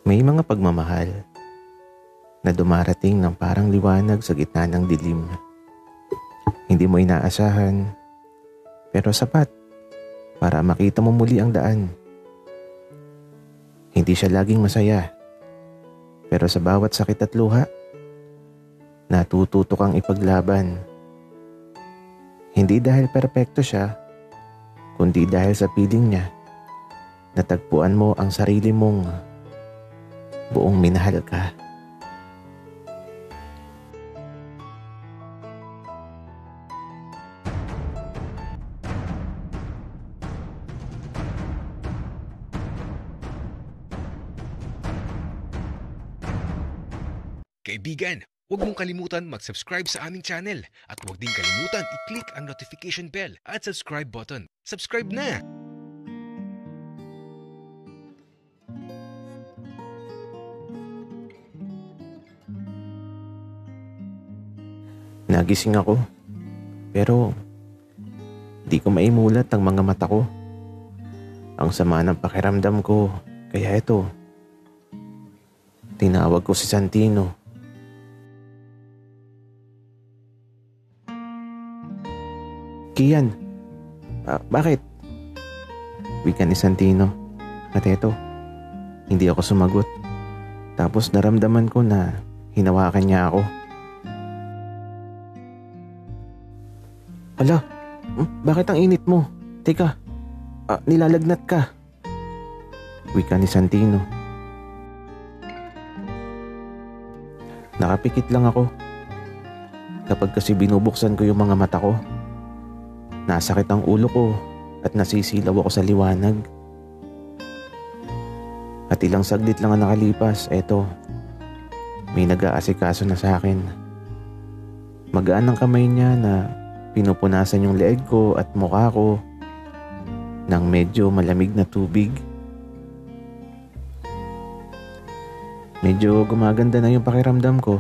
May mga pagmamahal na dumarating ng parang liwanag sa gitna ng dilim. Hindi mo inaasahan, pero sapat para makita mo muli ang daan. Hindi siya laging masaya, pero sa bawat sakit at luha, natututo kang ipaglaban. Hindi dahil perpekto siya, kundi dahil sa piling niya, natagpuan mo ang sarili mong buong minahal ka. Kaibigan, huwag mong kalimutan mag-subscribe sa aming channel at huwag din kalimutan i-click ang notification bell at subscribe button. Subscribe na! Nagising ako, pero di ko maimulat ang mga mata ko. Ang sama ng pakiramdam ko, kaya ito, tinawag ko si Santino. Kian, bakit? Wika ni Santino. At eto, hindi ako sumagot. Tapos naramdaman ko na hinawakan niya ako. Ala, bakit ang init mo? Teka, nilalagnat ka. Wika ni Santino. Nakapikit lang ako. Kapag kasi binubuksan ko yung mga mata ko, nasakit ang ulo ko at nasisilaw ako sa liwanag. At ilang saglit lang ang nakalipas, eto, may nag-aasikaso na sa akin. Magaan ang kamay niya na pinupunasan yung leeg ko at mukha ko ng medyo malamig na tubig. Medyo gumaganda na yung pakiramdam ko.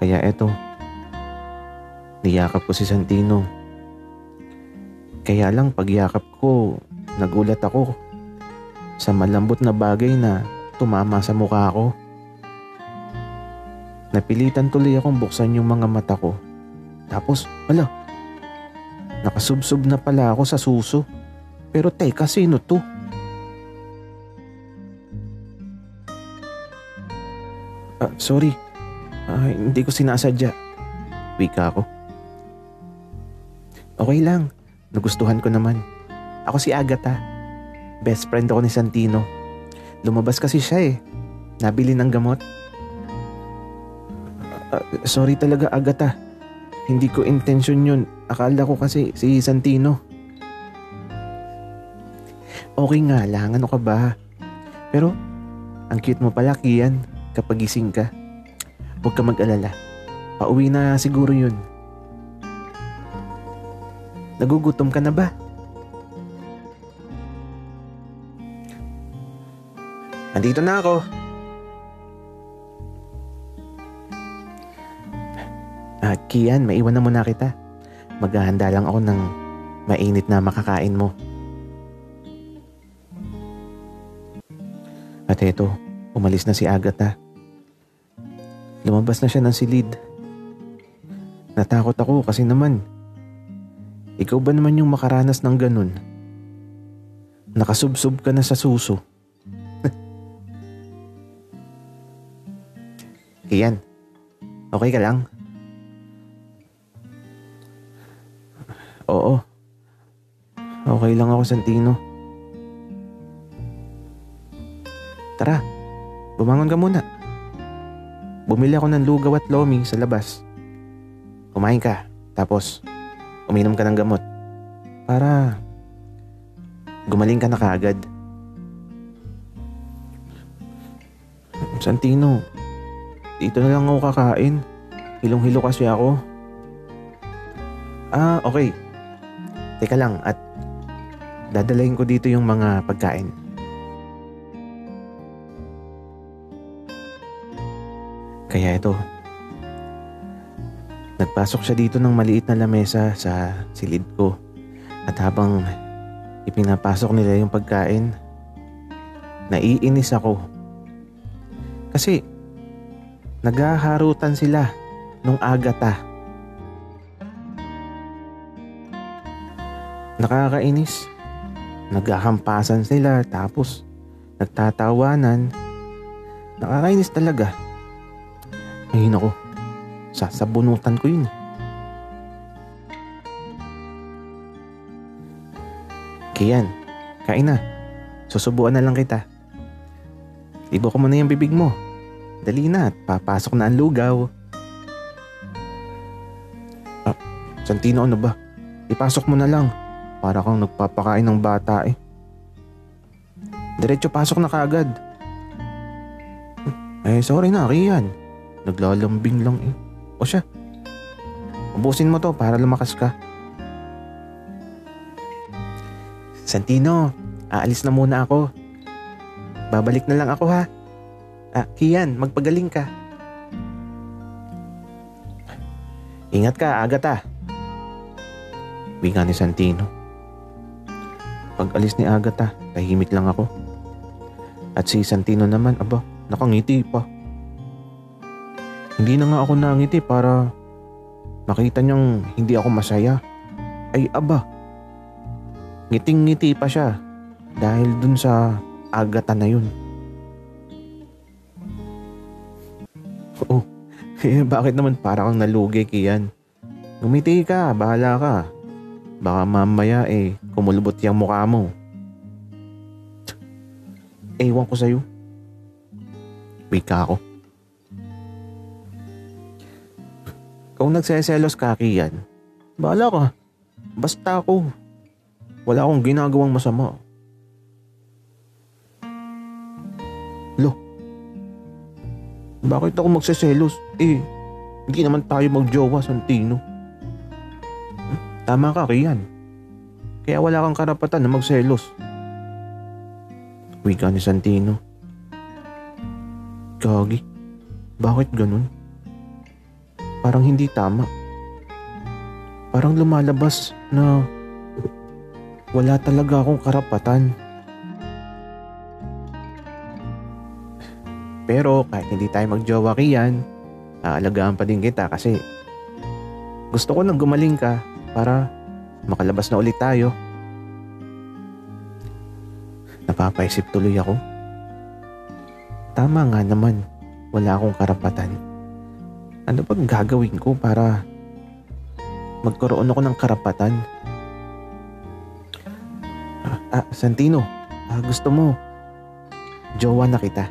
Kaya eto, niyakap ko si Santino. Kaya lang pagyakap ko, nagulat ako sa malambot na bagay na tumama sa mukha ko. Napilitan tuloy akong buksan yung mga mata ko. Tapos, nakasubsob na pala ako sa suso. Pero teka, sino to? Sorry, hindi ko sinasadya. Wika ako. Okay lang. Nagustuhan ko naman. Ako si Agatha. Best friend ako ni Santino. Lumabas kasi siya eh. Nabili ng gamot. Sorry talaga, Agatha. Hindi ko intention yun. Akala ko kasi si Santino. Okay nga lang, ano ka ba? Pero, ang cute mo pala, Kian, kapag gising ka. Huwag ka mag-alala. Pauwi na siguro yun. Nagugutom ka na ba? Andito na ako. Kian, maiwan na muna kita. Maghahanda lang ako ng mainit na makakain mo. At eto, umalis na si Agatha. Lumabas na siya ng silid. Natakot ako kasi naman, ikaw ba naman yung makaranas ng ganun? Nakasubsob ka na sa suso. Kian, okay ka lang? Oo. Okay lang ako, Santino. Tara, bumangon ka muna. Bumili ako ng lugaw at lomi sa labas. Kumain ka, tapos uminom ka ng gamot para gumaling ka na kaagad. Santino, dito na lang ako kakain. Hilong-hilo kasi ako. Okay. Teka lang at dadalahin ko dito yung mga pagkain. Kaya ito, nagpasok siya dito ng maliit na lamesa sa silid ko. At habang ipinapasok nila yung pagkain, naiinis ako Kasi naghaharutan sila nung Agatha. Nakakainis. Naghahampasan sila tapos nagtatawanan. Nakakainis talaga. Ay nako, sasabunutan ko yun. Kian, kain na. Susubuan na lang kita. Ibo ko muna yung bibig mo. Dali na at papasok na ang lugaw. Santino, ano ba? Ipasok mo na lang. Para kang nagpapakain ng bata eh. Diretso pasok na kaagad. Sorry na, Kian. Naglalambing lang eh. O siya, ubusin mo to para lumakas ka. Santino, aalis na muna ako. Babalik na lang ako ha. Kian, magpagaling ka. Ingat ka, Agatha. Wika ni Santino. Pag alis ni Agatha, tahimik lang ako. At si Santino naman, nakangiti pa. Hindi na nga ako nangiti para makita niyang hindi ako masaya. Ngiting-ngiti pa siya dahil dun sa Agatha na yun. Bakit naman para kang nalugi, Kian? Ngumiti ka, bahala ka. Baka mamaya kumulubot yung mukha mo. Ewan ko sa'yo. Wika ako. Kung nagseselos ka, Kian, bahala ka. Basta ako. Wala akong ginagawang masama. Bakit ako magseselos? Hindi naman tayo magjowa, Santino. Tama ka, Kian. Kaya wala kang karapatan na magselos. Wika ni Santino. Gagi, bakit ganun? Parang hindi tama. Parang lumalabas na wala talaga akong karapatan. Pero kahit hindi tayo magjowa, Kian, aalagaan pa din kita kasi gusto ko nang gumaling ka para makalabas na ulit tayo. Napapaisip tuloy ako. Tama nga naman, wala akong karapatan. Ano bang gagawin ko para magkaroon ako ng karapatan? Santino, gusto mo jowa na kita?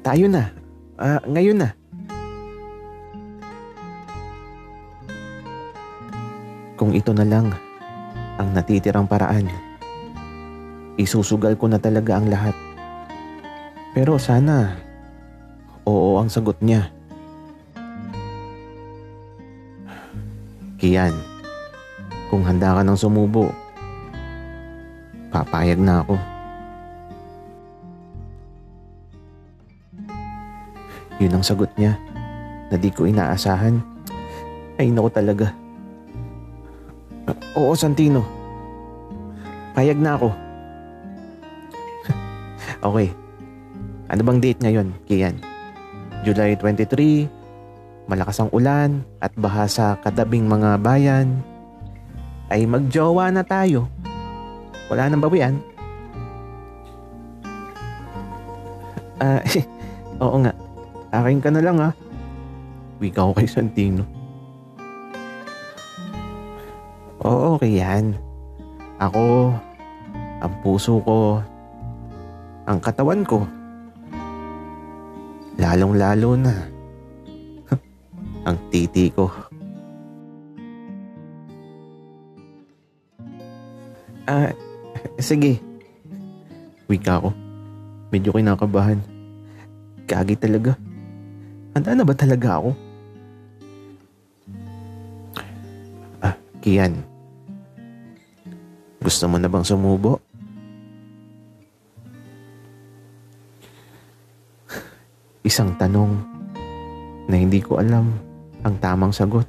Tayo na. Ngayon na. Kung ito na lang ang natitirang paraan, isusugal ko na talaga ang lahat. Pero sana, oo ang sagot niya. Kian, kung handa ka ng sumubo, papayag na ako. Yun ang sagot niya na di ko inaasahan. Ay naku talaga. Oo, Santino. Payag na ako. Okay. Ano bang date ngayon, Kian? July 23, malakas ang ulan at baha sa kadabing mga bayan. Ay magjowa na tayo. Wala nang bawian. Oo nga. Akin ka na lang ha. Wika ko kay Santino. Oo, Kian. Ako, ang puso ko, ang katawan ko, lalong-lalo na ang titi ko. Sige. Wika ko. Medyo kinakabahan. Gagi talaga. Handa na ba talaga ako? Kian. Gusto mo na bang sumubo? Isang tanong na hindi ko alam ang tamang sagot.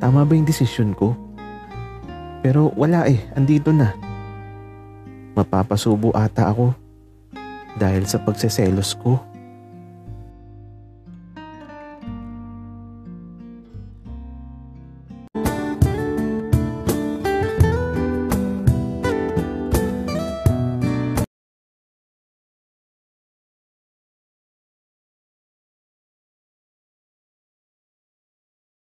Tama ba yung desisyon ko? Pero wala andito na. Mapapasubo ata ako dahil sa pagseselos ko.